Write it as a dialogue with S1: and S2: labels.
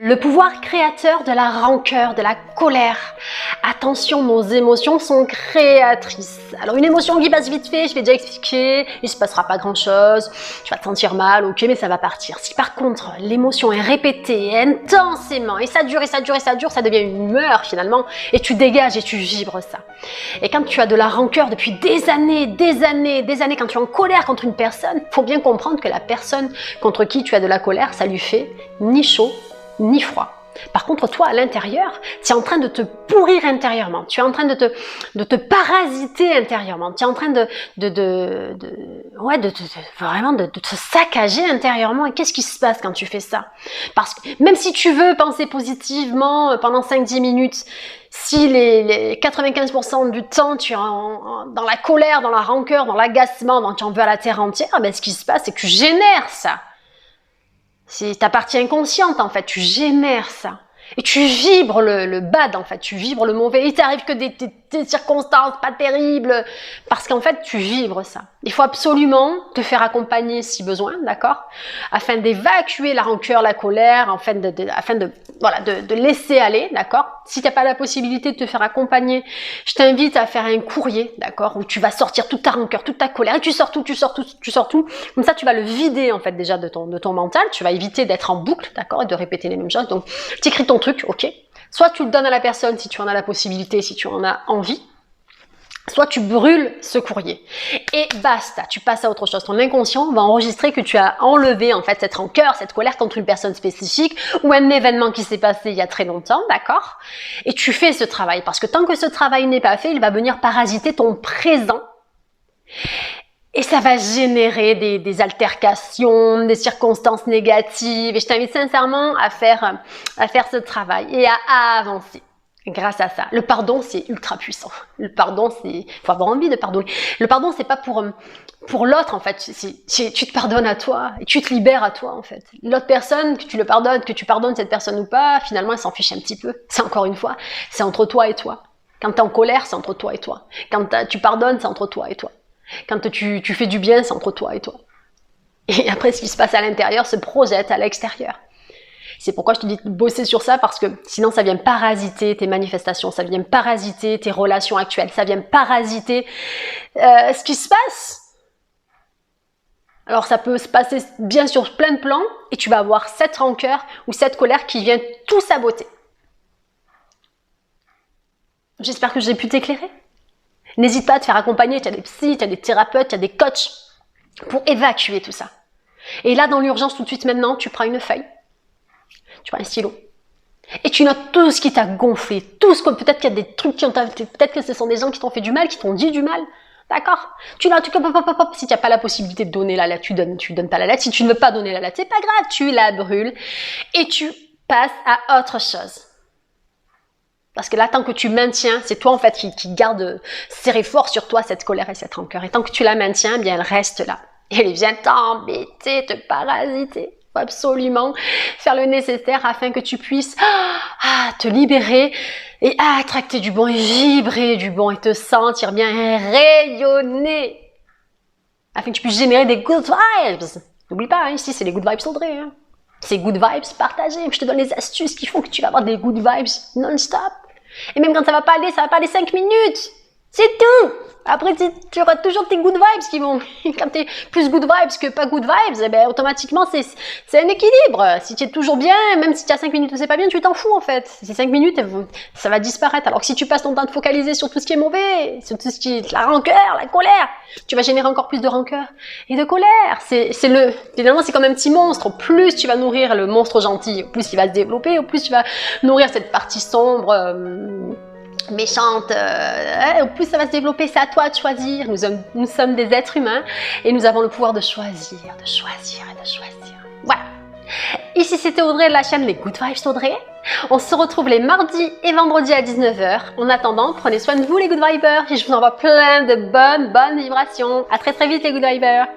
S1: Le pouvoir créateur de la rancœur, de la colère. Attention, nos émotions sont créatrices. Alors une émotion qui passe vite fait, je vais déjà expliquer, il se passera pas grand chose, tu vas te sentir mal, ok, mais ça va partir. Si par contre l'émotion est répétée intensément, et ça dure, et ça dure, et ça dure, ça devient une humeur finalement, et tu dégages et tu vibres ça. Et quand tu as de la rancœur depuis des années, quand tu es en colère contre une personne, faut bien comprendre que la personne contre qui tu as de la colère, ça lui fait ni chaud, ni froid. Par contre, toi, à l'intérieur, tu es en train de te pourrir intérieurement. Tu es en train de te parasiter intérieurement. Tu es en train vraiment de te saccager intérieurement. Et qu'est-ce qui se passe quand tu fais ça? Parce que même si tu veux penser positivement pendant 5-10 minutes, si les 95% du temps tu es dans la colère, dans la rancœur, dans l'agacement, tu en veux à la terre entière, ben ce qui se passe, c'est que tu génères ça. C'est ta partie inconsciente, en fait, tu génères ça. Et tu vibres le bad, en fait, tu vibres le mauvais. Il t'arrive que des circonstances pas terribles, parce qu'en fait, tu vibres ça. Il faut absolument te faire accompagner si besoin, d'accord? Afin d'évacuer la rancœur, la colère, afin de laisser aller, d'accord? Si tu n'as pas la possibilité de te faire accompagner, je t'invite à faire un courrier, d'accord? Où tu vas sortir toute ta rancœur, toute ta colère, et tu sors tout. Comme ça, tu vas le vider, en fait, déjà de ton mental. Tu vas éviter d'être en boucle, d'accord? Et de répéter les mêmes choses. Donc, tu écris ton truc, ok? Soit tu le donnes à la personne si tu en as la possibilité, si tu en as envie, soit tu brûles ce courrier. Et basta, tu passes à autre chose. Ton inconscient va enregistrer que tu as enlevé en fait cette rancœur, cette colère contre une personne spécifique ou un événement qui s'est passé il y a très longtemps, d'accord? Et tu fais ce travail, parce que tant que ce travail n'est pas fait, il va venir parasiter ton présent. Et ça va générer des altercations, des circonstances négatives. Et je t'invite sincèrement à faire ce travail et à avancer grâce à ça. Le pardon, c'est ultra puissant. Le pardon, faut avoir envie de pardonner. Le pardon, c'est pas pour l'autre, en fait. Tu te pardonnes à toi et tu te libères à toi, en fait. L'autre personne, que tu pardonnes cette personne ou pas, finalement, elle s'en fiche un petit peu. C'est encore une fois, c'est entre toi et toi. Quand tu es en colère, c'est entre toi et toi. Quand tu pardonnes, c'est entre toi et toi. Quand tu fais du bien, c'est entre toi et toi. Et après, ce qui se passe à l'intérieur se projette à l'extérieur. C'est pourquoi je te dis de bosser sur ça, parce que sinon ça vient parasiter tes manifestations, ça vient parasiter tes relations actuelles, ça vient parasiter ce qui se passe. Alors ça peut se passer bien sur plein de plans, et tu vas avoir cette rancœur ou cette colère qui vient tout saboter. J'espère que j'ai pu t'éclairer. N'hésite pas à te faire accompagner, tu as des psys, tu as des thérapeutes, tu as des coachs pour évacuer tout ça. Et là, dans l'urgence, tout de suite maintenant, tu prends une feuille, tu prends un stylo, et tu notes tout ce qui t'a gonflé, tout ce que peut-être qu'il y a des trucs peut-être que ce sont des gens qui t'ont fait du mal, qui t'ont dit du mal, d'accord? Tu notes, si tu n'as pas la possibilité de donner la lettre, tu donnes pas la lettre. Si tu ne veux pas donner la lettre, c'est pas grave, tu la brûles et tu passes à autre chose. Parce que là, tant que tu maintiens, c'est toi en fait qui garde serré fort sur toi cette colère et cette rancœur. Et tant que tu la maintiens, eh bien elle reste là. Et elle vient t'embêter, te parasiter. Il faut absolument faire le nécessaire afin que tu puisses te libérer et attracter du bon et vibrer du bon et te sentir bien rayonner. Afin que tu puisses générer des good vibes. N'oublie pas, ici c'est les good vibes Audrey. C'est good vibes partagées. Je te donne les astuces qui font que tu vas avoir des good vibes non-stop. Et même quand ça va pas aller 5 minutes. C'est tout. Après, tu auras toujours tes good vibes qui vont... Quand tu es plus good vibes que pas good vibes, eh ben, automatiquement, c'est un équilibre. Si tu es toujours bien, même si tu as 5 minutes où c'est pas bien, tu t'en fous en fait. Ces 5 minutes, ça va disparaître. Alors que si tu passes ton temps de focaliser sur tout ce qui est mauvais, sur tout ce qui est la rancœur, la colère, tu vas générer encore plus de rancœur et de colère. Finalement, c'est comme un petit monstre. Au plus tu vas nourrir le monstre gentil, au plus il va se développer, au plus tu vas nourrir cette partie sombre... méchante, au plus ça va se développer, c'est à toi de choisir. Nous sommes des êtres humains et nous avons le pouvoir de choisir. Voilà. Ici c'était Audrey de la chaîne Les Good Vibes Audrey. On se retrouve les mardis et vendredis à 19h. En attendant, prenez soin de vous les Good Vibers et je vous envoie plein de bonnes vibrations. À très vite les Good Vibers.